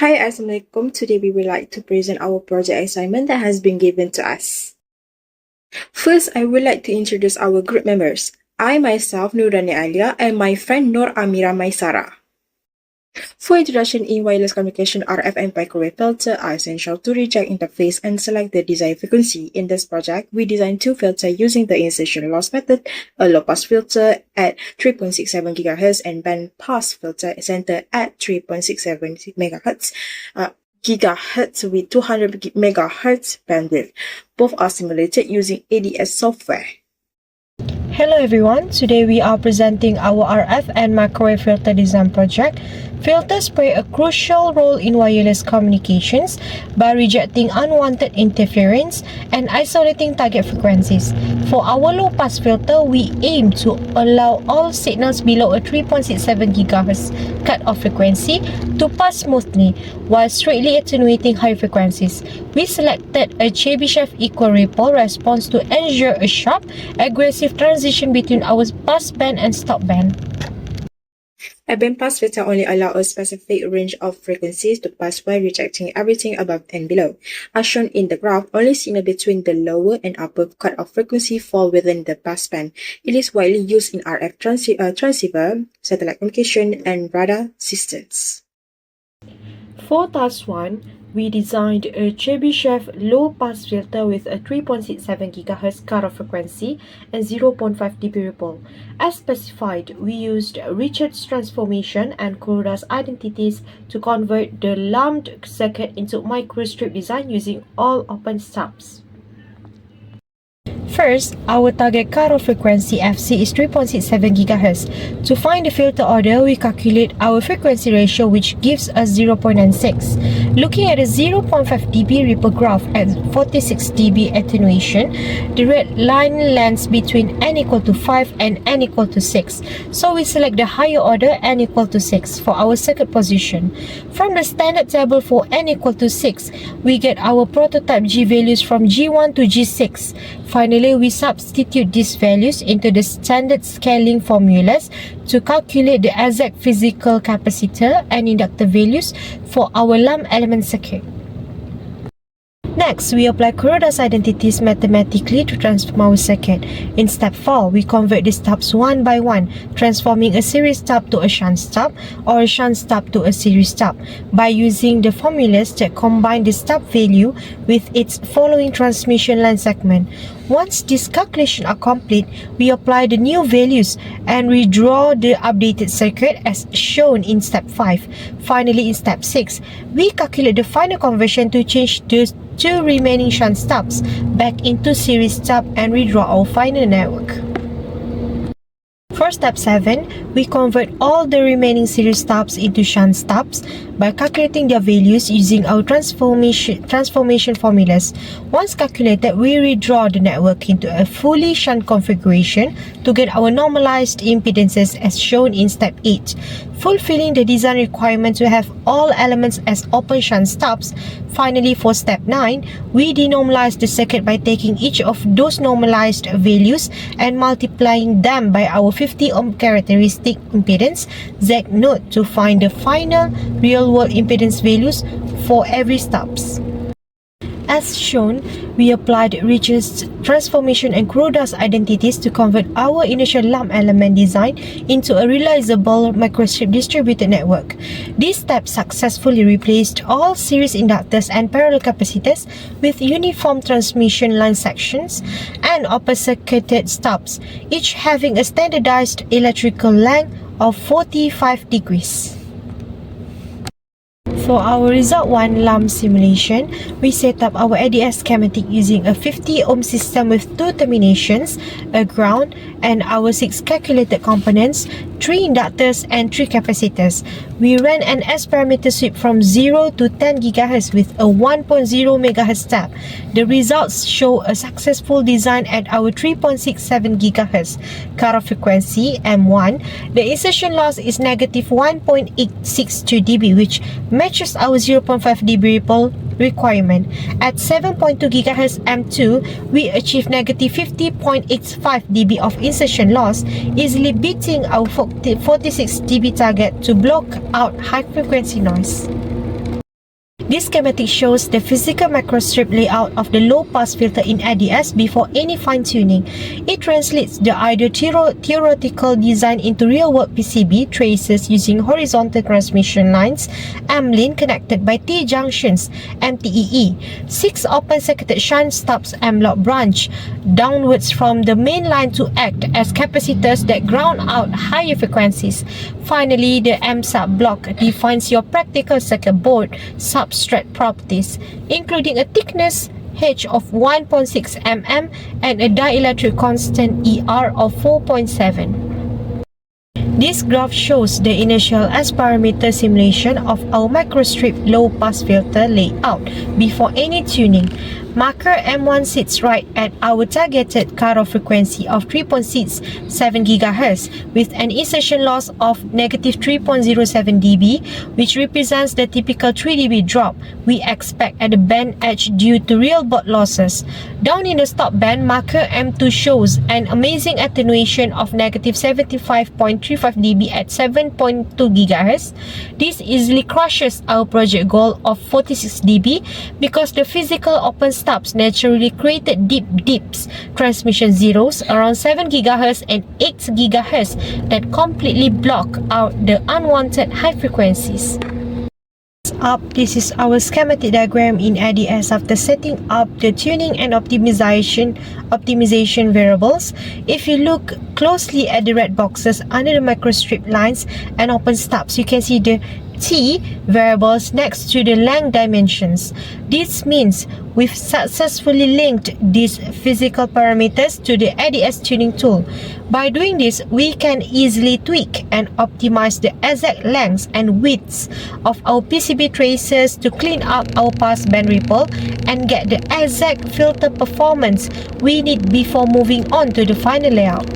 Hi, Assalamualaikum. Today we would like to present our project assignment that has been given to us. First, I would like to introduce our group members. I myself, Nurani Alia, and my friend Nur Amira Maisara. For introduction in wireless communication, RF and microwave filter are essential to reject interface and select the desired frequency. In this project, we designed two filters using the insertion loss method, a low-pass filter at 3.67 GHz and band-pass filter center at 3.67 MHz. Gigahertz with 200 MHz bandwidth. Both are simulated using ADS software. Hello everyone, today we are presenting our RF and microwave filter design project. Filters play a crucial role in wireless communications by rejecting unwanted interference and isolating target frequencies. For our low-pass filter, we aim to allow all signals below a 3.67 GHz cut-off frequency to pass smoothly while straightly attenuating high frequencies. We selected a Chebyshev equal ripple response to ensure a sharp, aggressive transition between our pass band and stop band. A band-pass filter only allows a specific range of frequencies to pass while rejecting everything above and below. As shown in the graph, only signal between the lower and upper cut-off frequency fall within the pass band. It is widely used in RF transceiver, satellite communication, and radar systems. For task 1, we designed a Chebyshev low-pass filter with a 3.67 GHz cutoff frequency and 0.5 dB ripple. As specified, we used Richards transformation and Kuroda's identities to convert the lumped circuit into microstrip design using all open stubs. First, our target cutoff frequency FC is 3.67 GHz. To find the filter order, we calculate our frequency ratio, which gives us 0.96. Looking at the 0.5 dB ripple graph at 46 dB attenuation, the red line lands between n equal to 5 and n equal to 6. So we select the higher order n equal to 6 for our circuit position. From the standard table for n equal to 6, we get our prototype G values from G1 to G6. Finally, we substitute these values into the standard scaling formulas to calculate the exact physical capacitor and inductor values for our lump element circuit. Next, we apply Kuroda's identities mathematically to transform our circuit. In step 4, we convert the stubs one by one, transforming a series stub to a shunt stub or a shunt stub to a series stub by using the formulas that combine the stub value with its following transmission line segment. Once these calculations are complete, we apply the new values and redraw the updated circuit as shown in step 5. Finally, in step 6, we calculate the final conversion to change the two remaining shunt stubs back into series stub and redraw our final network. For step 7, we convert all the remaining series stubs into shunt stubs by calculating their values using our transformation formulas. Once calculated, we redraw the network into a fully shunt configuration to get our normalized impedances as shown in step 8. Fulfilling the design requirement to have all elements as open shunt stubs. Finally, for step 9, we denormalize the circuit by taking each of those normalized values and multiplying them by our 50 ohm characteristic impedance Z0 to find the final real-world impedance values for every stubs. As shown, we applied Richards transformation and Kuroda's identities to convert our initial lump element design into a realizable microstrip distributed network. This step successfully replaced all series inductors and parallel capacitors with uniform transmission line sections and open-circuited stubs, each having a standardized electrical length of 45 degrees. For our result 1 lump simulation, we set up our ADS schematic using a 50 ohm system with 2 terminations, a ground, and our 6 calculated components, 3 inductors and 3 capacitors. We ran an S-parameter sweep from 0 to 10 GHz with a 1.0 MHz step. The results show a successful design at our 3.67 GHz cutoff frequency M1. The insertion loss is negative 1.862 dB, which matches our 0.5 dB ripple requirement. At 7.2 GHz M2, we achieve negative 50.85 dB of insertion loss, easily beating our 46 dB target to block out high frequency noise. This schematic shows the physical microstrip layout of the low-pass filter in ADS before any fine-tuning. It translates the ideal theoretical design into real-world PCB traces using horizontal transmission lines, M-lane connected by T-junctions, MTEE, 6 open-circuited shunt stubs M-lock branch downwards from the main line to act as capacitors that ground out higher frequencies. Finally, the M-sub block defines your practical circuit board substrate properties, including a thickness H of 1.6 mm and a dielectric constant ER of 4.7. This graph shows the initial S-parameter simulation of our microstrip low-pass filter layout before any tuning. Marker M1 sits right at our targeted cutoff frequency of 3.67 GHz with an insertion loss of -3.07 dB, which represents the typical 3 dB drop we expect at the band edge due to real baud losses. Down in the stop band, marker M2 shows an amazing attenuation of -75.35 dB at 7.2 GHz. This easily crushes our project goal of 46 dB because the physical open stubs naturally created deep dips, transmission zeros around 7 GHz and 8 GHz that completely block out the unwanted high frequencies. This is our schematic diagram in ADS after setting up the tuning and optimization variables. If you look closely at the red boxes under the microstrip lines and open stubs, you can see the T variables next to the length dimensions. This means we've successfully linked these physical parameters to the ADS tuning tool. By doing this, we can easily tweak and optimize the exact lengths and widths of our PCB traces to clean up our pass band ripple and get the exact filter performance we need before moving on to the final layout.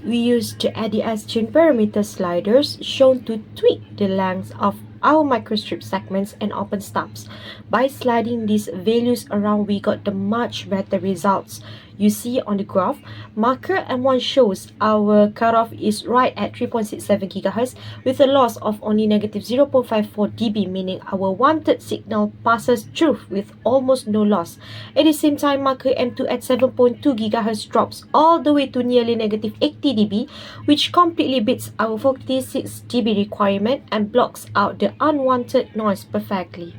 We use the ADS tune parameter sliders shown to tweak the length of our microstrip segments and open stubs. By sliding these values around, we got the much better results. You see on the graph, marker M1 shows our cutoff is right at 3.67 GHz with a loss of only -0.54 dB, meaning our wanted signal passes through with almost no loss. At the same time, marker M2 at 7.2 GHz drops all the way to nearly -80 dB, which completely beats our 46 dB requirement and blocks out the unwanted noise perfectly.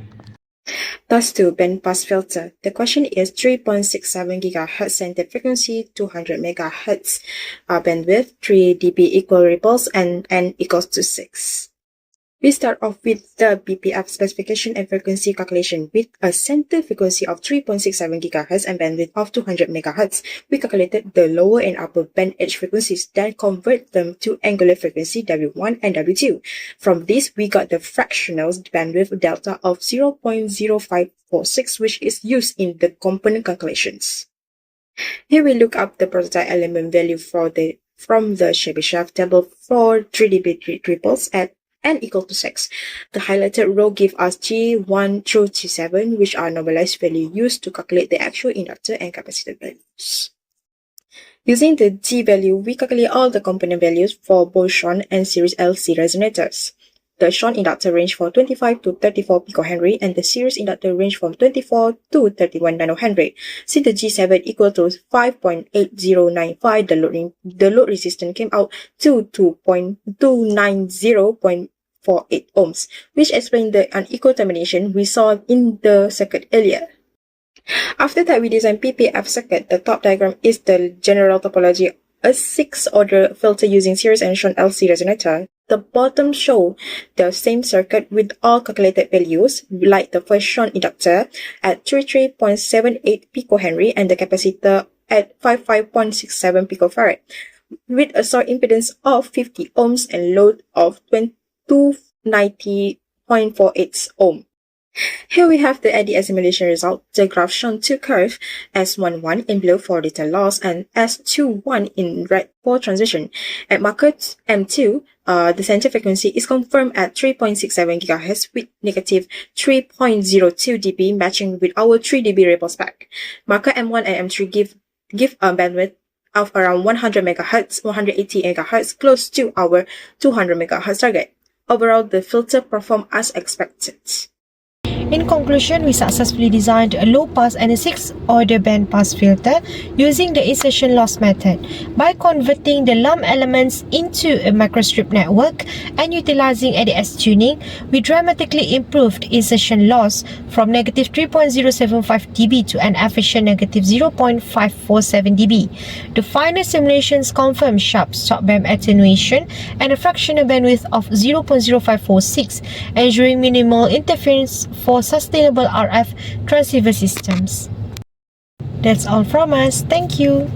Thus to bandpass filter. The question is 3.67 GHz center frequency, 200 MHz bandwidth, 3 dB equal ripples, and n equals to 6. We start off with the BPF specification and frequency calculation. With a center frequency of 3.67 GHz and bandwidth of 200 MHz, we calculated the lower and upper band edge frequencies, then convert them to angular frequency W1 and W2. From this, we got the fractional bandwidth delta of 0.0546, which is used in the component calculations. Here we look up the prototype element value from the Chebyshev table for 3 dB ripples at n equal to 6. The highlighted row give us G1 through G7, which are normalized value used to calculate the actual inductor and capacitor values. Using the G value, we calculate all the component values for both shunt and series LC resonators. The shunt inductor range from 25 to 34 picohenry and the series inductor range from 24 to 31 nanohenry. Since the G7 equal to 5.8095, the load resistance came out to 2.290.48 ohms, which explains the unequal termination we saw in the circuit earlier. After that, we designed PPF circuit. The top diagram is the general topology, a 6-order filter using series and shunt LC resonator. The bottom show the same circuit with all calculated values, like the first shunt inductor at 33.78 picohenry and the capacitor at 55.67 picofarad, with a source impedance of 50 ohms and load of 290.48 ohm. Here we have the ADS simulation result. The graph shown two curves, S11 in blue for detail loss and S21 in red for transition. At marker M2, the center frequency is confirmed at 3.67 GHz with -3.02 dB, matching with our 3 dB ripple spec. Marker M1 and M3 give a bandwidth of around 100 MHz, 180 MHz, close to our 200 MHz target. Overall, the filter performed as expected. In conclusion, we successfully designed a low-pass and a sixth-order band-pass filter using the insertion loss method. By converting the lump elements into a microstrip network and utilizing ADS tuning, we dramatically improved insertion loss from negative 3.075 dB to an efficient negative 0.547 dB. The final simulations confirm sharp stop-band attenuation and a fractional bandwidth of 0.0546, ensuring minimal interference for sustainable RF transceiver systems. That's all from us. Thank you.